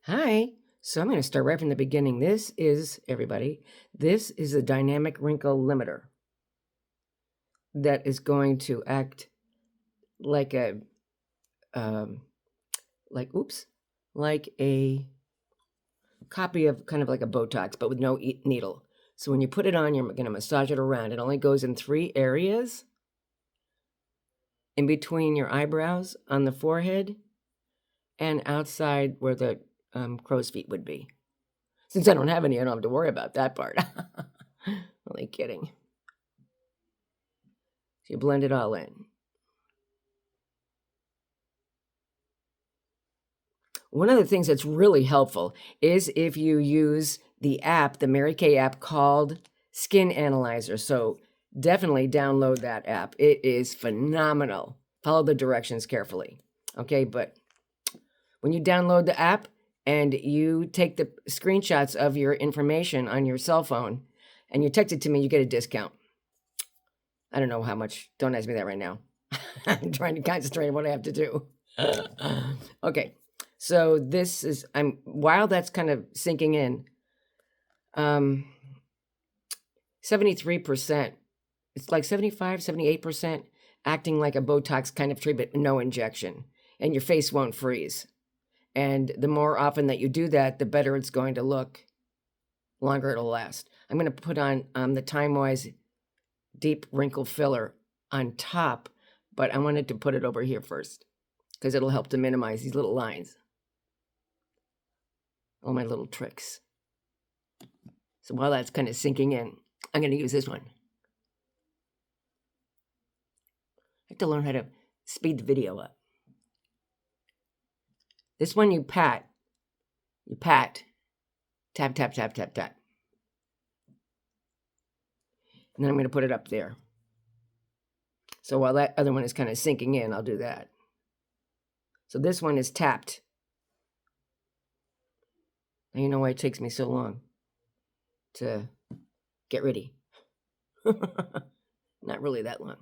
Hi. So I'm going to start right from the beginning. This is, everybody, this is a dynamic wrinkle limiter that is going to act like a, like a copy of kind of like a Botox, but with no needle. So when you put it on, you're going to massage it around. It only goes in 3 areas: in between your eyebrows, on the forehead, and outside where the crow's feet would be. Since I don't have any, I don't have to worry about that part. Only kidding. So you blend it all in. One of the things that's really helpful is if you use the app, the Mary Kay app called Skin Analyzer. So definitely download that app. It is phenomenal. Follow the directions carefully. Okay, but when you download the app and you take the screenshots of your information on your cell phone and you text it to me, you get a discount. I don't know how much. Don't ask me that right now. I'm trying to concentrate on what I have to do. Okay. So this is, while that's kind of sinking in, 73%, it's like 75, 78% acting like a Botox kind of treatment, no injection, and your face won't freeze. And the more often that you do that, the better it's going to look, longer it'll last. I'm going to put on the Time-Wise Deep Wrinkle Filler on top, but I wanted to put it over here first because it'll help to minimize these little lines. All my little tricks. So while that's kind of sinking in, I'm going to use this one. I have to learn how to speed the video up. This one you pat, tap, tap, tap, tap, tap. And then I'm going to put it up there. So while that other one is kind of sinking in, I'll do that. So this one is tapped. Now you know why it takes me so long to get ready. Not really that long.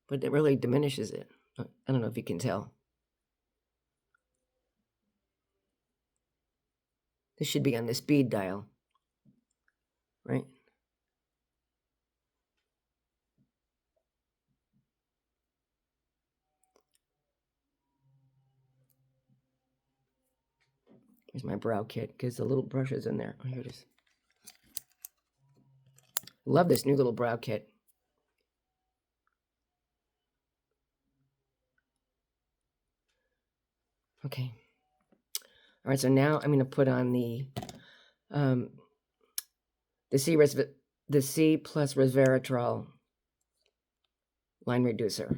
But it really diminishes it. I don't know if you can tell. This should be on the speed dial, right? Here's my brow kit because the little brush is in there. Oh, here it is. Love this new little brow kit. Okay. All right, so now I'm going to put on the C plus Resveratrol line reducer.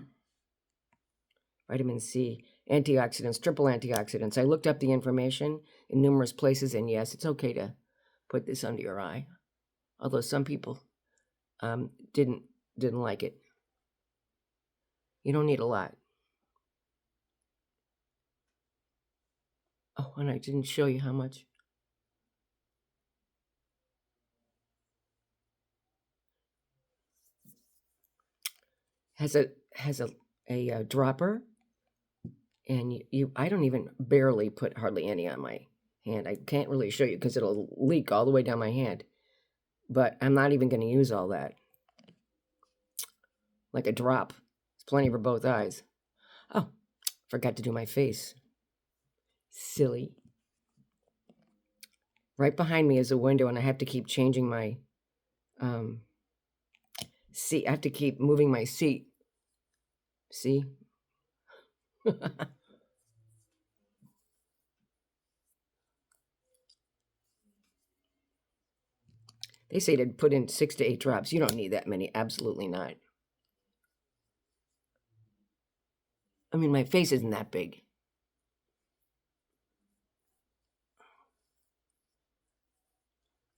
Vitamin C, antioxidants, triple antioxidants. I looked up the information in numerous places, and yes, it's okay to put this under your eye. Although some people didn't like it. You don't need a lot. Oh, and I didn't show you how much. Has a dropper, and I don't even barely put hardly any on my hand. I can't really show you because it'll leak all the way down my hand. But I'm not even going to use all that. Like a drop. It's plenty for both eyes. Oh, forgot to do my face. Silly. Right behind me is a window, and I have to keep changing my seat. I have to keep moving my seat. See? They say to put in 6 to 8 drops. You don't need that many. Absolutely not. I mean, my face isn't that big.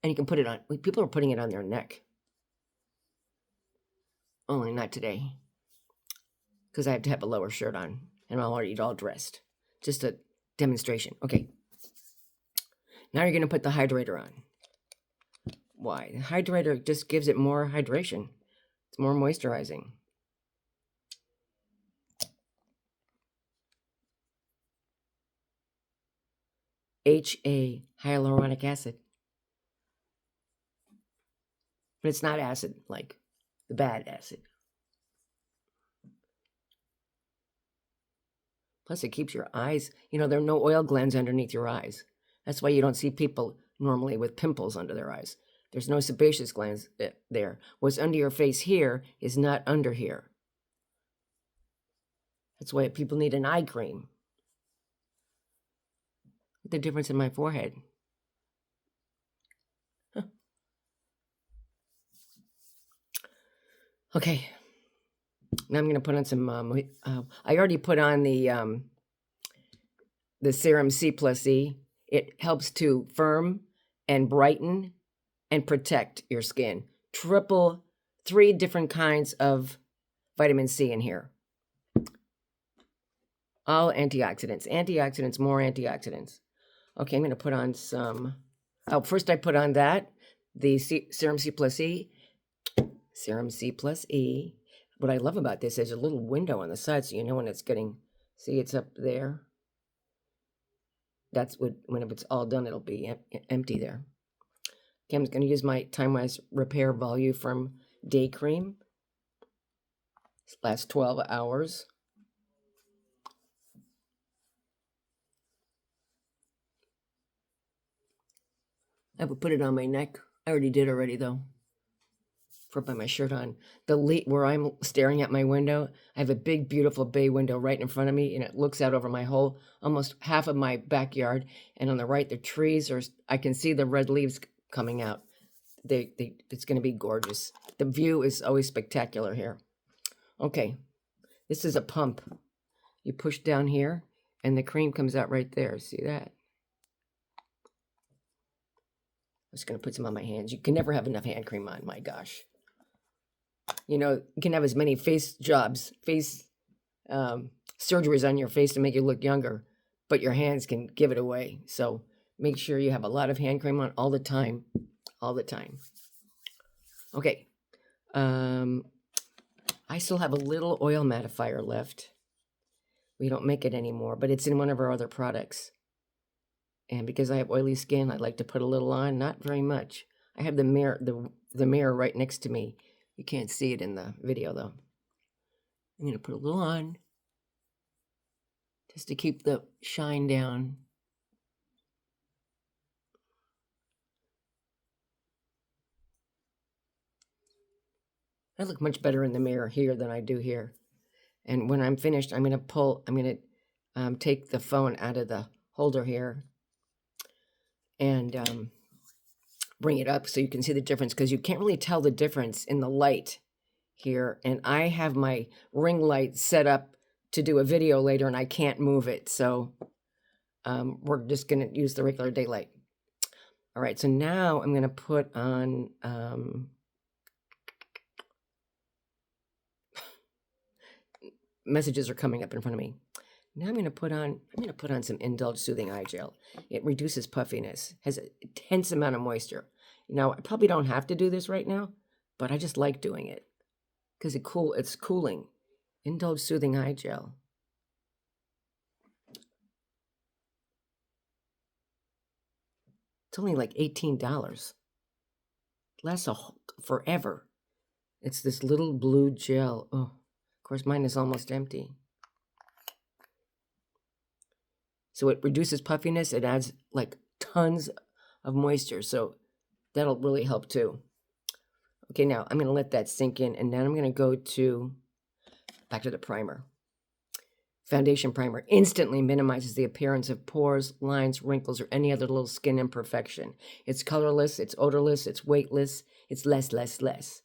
And you can put it on. People are putting it on their neck. Only not today. Because I have to have a lower shirt on. And I'm already all dressed. Just a demonstration. Okay. Now you're going to put the hydrator on. Why? The hydrator just gives it more hydration. It's more moisturizing. HA, hyaluronic acid. But it's not acid like the bad acid. Plus, it keeps your eyes, you know, there are no oil glands underneath your eyes. That's why you don't see people normally with pimples under their eyes. There's no sebaceous glands there. What's under your face here is not under here. That's why people need an eye cream. Look at the difference in my forehead. Huh. Okay. Now I'm going to put on some, I already put on the Serum C plus E. It helps to firm and brighten and protect your skin. 3 different kinds of vitamin C in here. All antioxidants. Antioxidants, more antioxidants. Okay, I'm going to put on some. Oh, first I put on that, the Serum C plus E. Serum C plus E. What I love about this is a little window on the side so you know when it's getting, see it's up there. That's what, when it's all done, it'll be empty there. Okay, I'm going to use my Time-Wise Repair Voluform Day Cream. This lasts 12 hours. I would put it on my neck. I already did already though. For putting my shirt on. Where I'm staring at my window, I have a big, beautiful bay window right in front of me, and it looks out over my whole, almost half of my backyard. And on the right, the trees are, I can see the red leaves coming out. It's going to be gorgeous. The view is always spectacular here. Okay, this is a pump. You push down here, and the cream comes out right there. See that? I'm just going to put some on my hands. You can never have enough hand cream on, my gosh. You know, you can have as many face surgeries on your face to make you look younger, but your hands can give it away. So make sure you have a lot of hand cream on all the time. All the time. Okay. I still have a little oil mattifier left. We don't make it anymore, but it's in one of our other products. And because I have oily skin, I like to put a little on, not very much. I have the mirror right next to me. You can't see it in the video though. I'm going to put a little on just to keep the shine down. I look much better in the mirror here than I do here. And when I'm finished, I'm going to take the phone out of the holder here and bring it up so you can see the difference, because you can't really tell the difference in the light here. And I have my ring light set up to do a video later and I can't move it. So we're just going to use the regular daylight. All right, so now I'm going to put on messages are coming up in front of me. Now I'm going to put on some Indulge Soothing Eye Gel. It reduces puffiness, has an intense amount of moisture. Now, I probably don't have to do this right now, but I just like doing it because it's cooling. Indulge Soothing Eye Gel. It's only like $18. It lasts forever. It's this little blue gel. Oh, of course, mine is almost empty. So it reduces puffiness. It adds like tons of moisture. So that'll really help too. Okay, now I'm going to let that sink in. And then I'm going to go back to the primer. Foundation primer instantly minimizes the appearance of pores, lines, wrinkles, or any other little skin imperfection. It's colorless, it's odorless, it's weightless, it's less.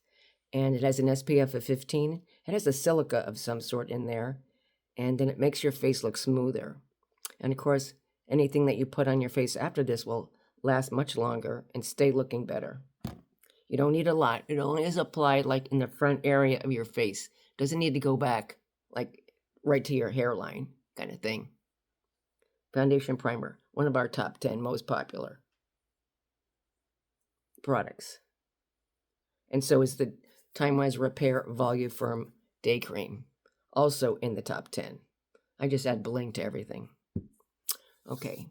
And it has an SPF of 15. It has a silica of some sort in there. And then it makes your face look smoother. And of course, anything that you put on your face after this will last much longer and stay looking better. You don't need a lot. It only is applied like in the front area of your face. Doesn't need to go back like right to your hairline kind of thing. Foundation primer, one of our top 10 most popular products. And so is the Time-Wise Repair Voluform Day Cream, also in the top 10. I just add bling to everything. Okay.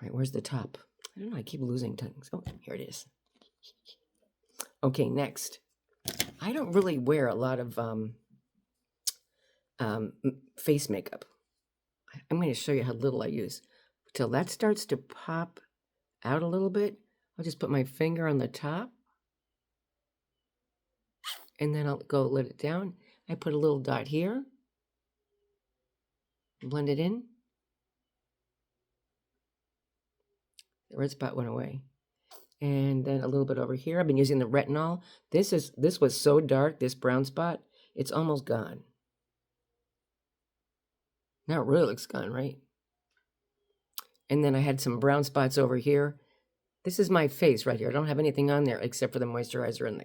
right, where's the top? I don't know, I keep losing things. Oh, here it is. Okay, next. I don't really wear a lot of face makeup. I'm going to show you how little I use. Till that starts to pop out a little bit, I'll just put my finger on the top, and then I'll go let it down. I put a little dot here, blend it in. The red spot went away. And then a little bit over here. I've been using the retinol. This was so dark, this brown spot, it's almost gone. Now it really looks gone, right? And then I had some brown spots over here. This is my face right here. I don't have anything on there except for the moisturizer and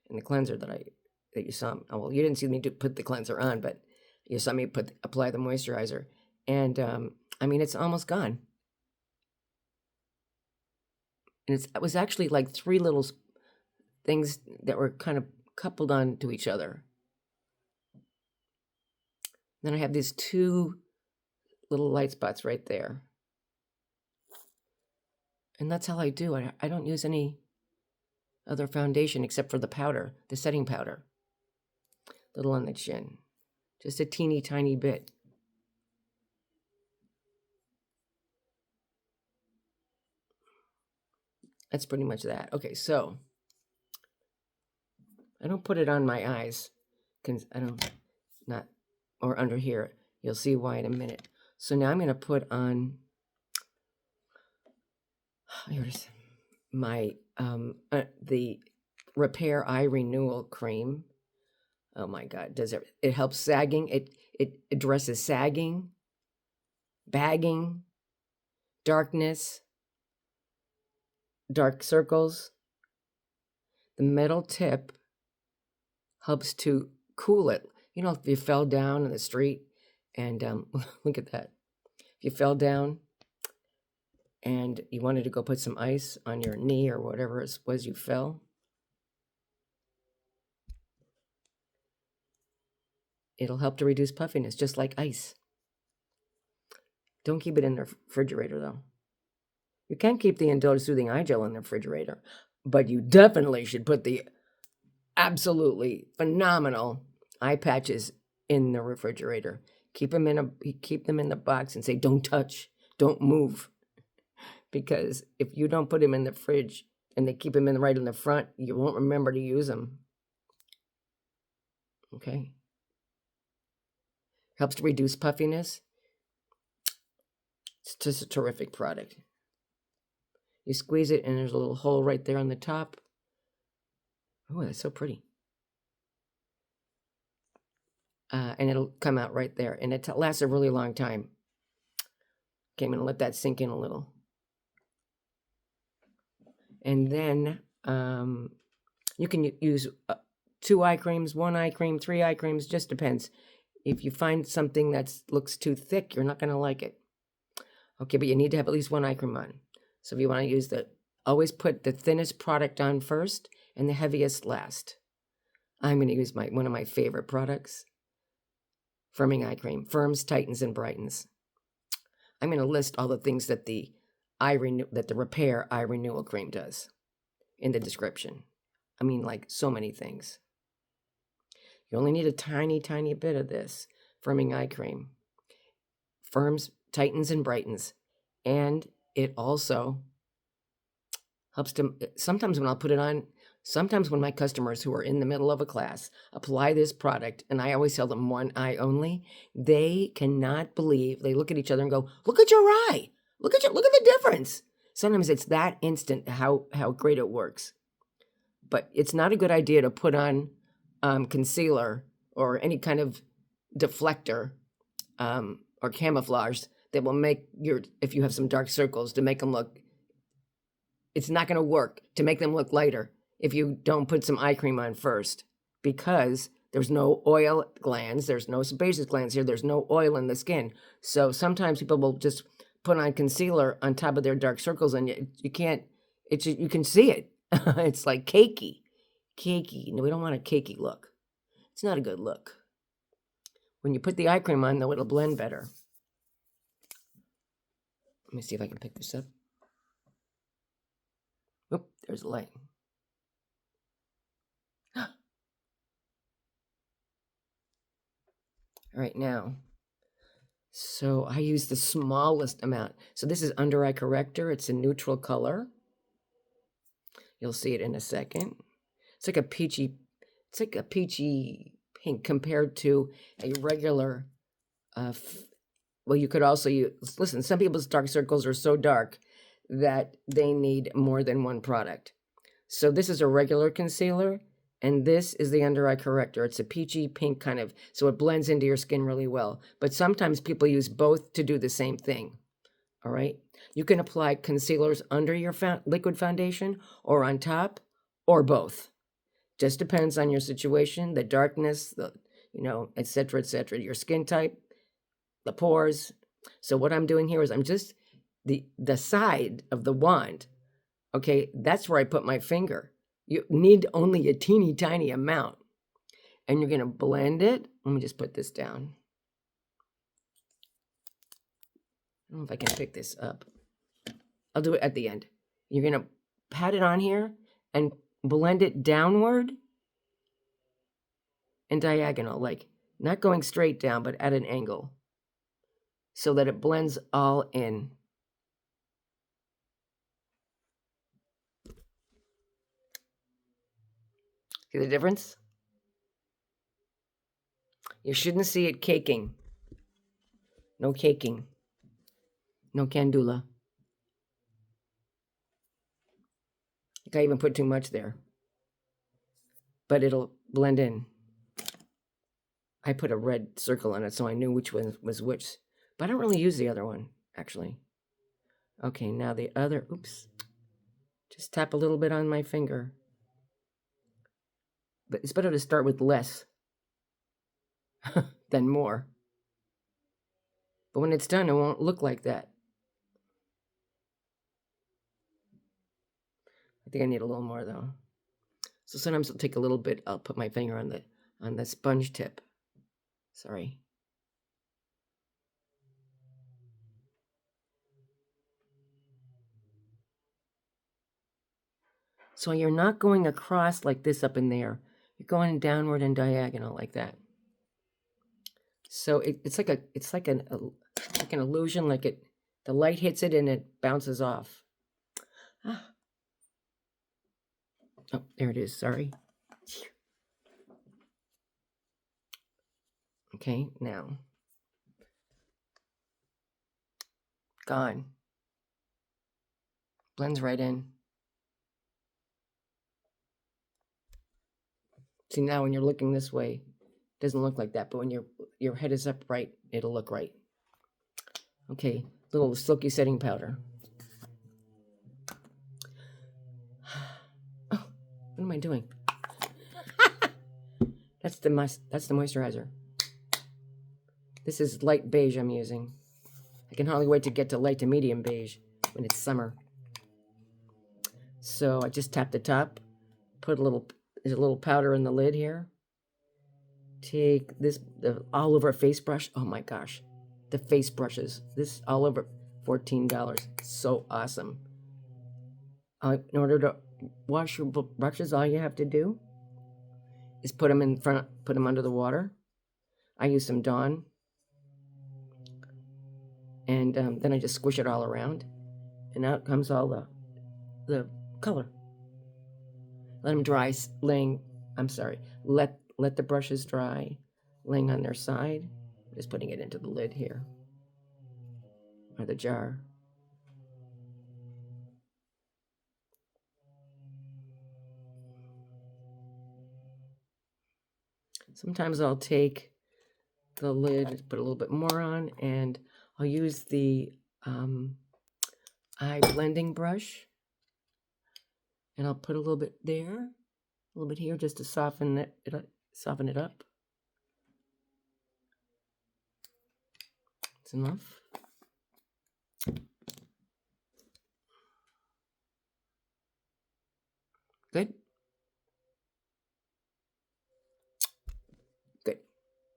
the cleanser that you saw. Oh, well, you didn't see me put the cleanser on, but you saw me apply the moisturizer. And I mean, it's almost gone. And it was actually like 3 little things that were kind of coupled on to each other. Then I have these 2 little light spots right there. And that's how I do it. I don't use any other foundation except for the powder, the setting powder. Little on the chin. Just a teeny tiny bit. That's pretty much that. Okay, so I don't put it on my eyes. Or under here. You'll see why in a minute. So now I'm going to put on, here's my, the Repair Eye Renewal Cream. Oh my God, it helps sagging. It addresses sagging, bagging, darkness, dark circles. The metal tip helps to cool it. You know, if you fell down in the street and look at that. If you fell down and you wanted to go put some ice on your knee or whatever it was you fell, it'll help to reduce puffiness, just like ice. Don't keep it in the refrigerator, though. You can keep the Indulge Soothing Eye Gel in the refrigerator, but you definitely should put the absolutely phenomenal eye patches in the refrigerator. Keep them in the box and say, don't touch, don't move. Because if you don't put them in the fridge and they keep them right in the front, you won't remember to use them. Okay? Helps to reduce puffiness. It's just a terrific product. You squeeze it and there's a little hole right there on the top. Oh, that's so pretty. And it'll come out right there. And it lasts a really long time. Okay, I'm going to let that sink in a little. And then you can use 2 eye creams, 1 eye cream, 3 eye creams, just depends. If you find something that looks too thick, you're not going to like it. Okay, but you need to have at least 1 eye cream on. So if you want to use always put the thinnest product on first and the heaviest last. I'm going to use one of my favorite products, Firming Eye Cream. Firms, tightens, and brightens. I'm going to list all the things that the Repair Eye Renewal Cream does in the description. I mean, like so many things. You only need a tiny, tiny bit of this Firming Eye Cream. Firms, tightens, and brightens. And it also helps to, sometimes when I'll put it on, sometimes when my customers who are in the middle of a class apply this product, and I always tell them 1 eye only, they cannot believe, they look at each other and go, look at your eye. Look at the difference. Sometimes it's that instant how great it works. But it's not a good idea to put on concealer or any kind of deflector or camouflage that will make if you have some dark circles, to make them look, it's not going to work to make them look lighter if you don't put some eye cream on first, because there's no oil glands, there's no sebaceous glands here, there's no oil in the skin. So sometimes people will just put on concealer on top of their dark circles, and you can't, you can see it. It's like cakey. No, we don't want a cakey look. It's not a good look. When you put the eye cream on, though, it'll blend better. Let me see if I can pick this up. Oop, there's a light. All right, now. So I use the smallest amount. So this is under eye corrector. It's a neutral color. You'll see it in a second. It's like a peachy pink compared to a regular, well, you could also use, listen, some people's dark circles are so dark that they need more than one product. So this is a regular concealer, and this is the under eye corrector. It's a peachy pink kind of, so it blends into your skin really well. But sometimes people use both to do the same thing. All right. You can apply concealers under your liquid foundation or on top or both. Just depends on your situation, the darkness, the, et cetera, your skin type, the pores. So what I'm doing here is I'm just the side of the wand. Okay, that's where I put my finger. You need only a teeny tiny amount. And you're going to blend it. Let me just put this down. I don't know if I can pick this up. I'll do it at the end. You're going to pat it on here and blend it downward and diagonal, like not going straight down, but at an angle so that it blends all in. See the difference? You shouldn't see it caking. No caking. No candula. I think I even put too much there. But it'll blend in. I put a red circle on it so I knew which one was which. But I don't really use the other one, actually. Okay, now the other, oops. Just tap a little bit on my finger. But it's better to start with less than more. But when it's done, it won't look like that. I think I need a little more though. So sometimes I'll take a little bit, I'll put my finger on the sponge tip. Sorry. So you're not going across like this up in there. You're going downward and diagonal like that. So it's like an illusion, like the light hits it and it bounces off. Ah. Oh, there it is. Sorry. Okay, now. Gone. Blends right in. See, now when you're looking this way, it doesn't look like that, but when your head is upright, it'll look right. Okay, little silky setting powder. Oh, what am I doing? That's the moisturizer. This is light beige I'm using. I can hardly wait to get to light to medium beige when it's summer. So I just tap the top, put there's a little powder in the lid here. Take this, the all over face brush. Oh my gosh, the face brushes. This all over, $14. So awesome. In order to wash your brushes, all you have to do is put them in front, put them under the water. I use some Dawn. And then I just squish it all around. And out comes all the color. Let them dry, let the brushes dry, laying on their side. Just putting it into the lid here, or the jar. Sometimes I'll take the lid, put a little bit more on, and I'll use the eye blending brush. And I'll put a little bit there, a little bit here, just to soften it up. It's enough. Good.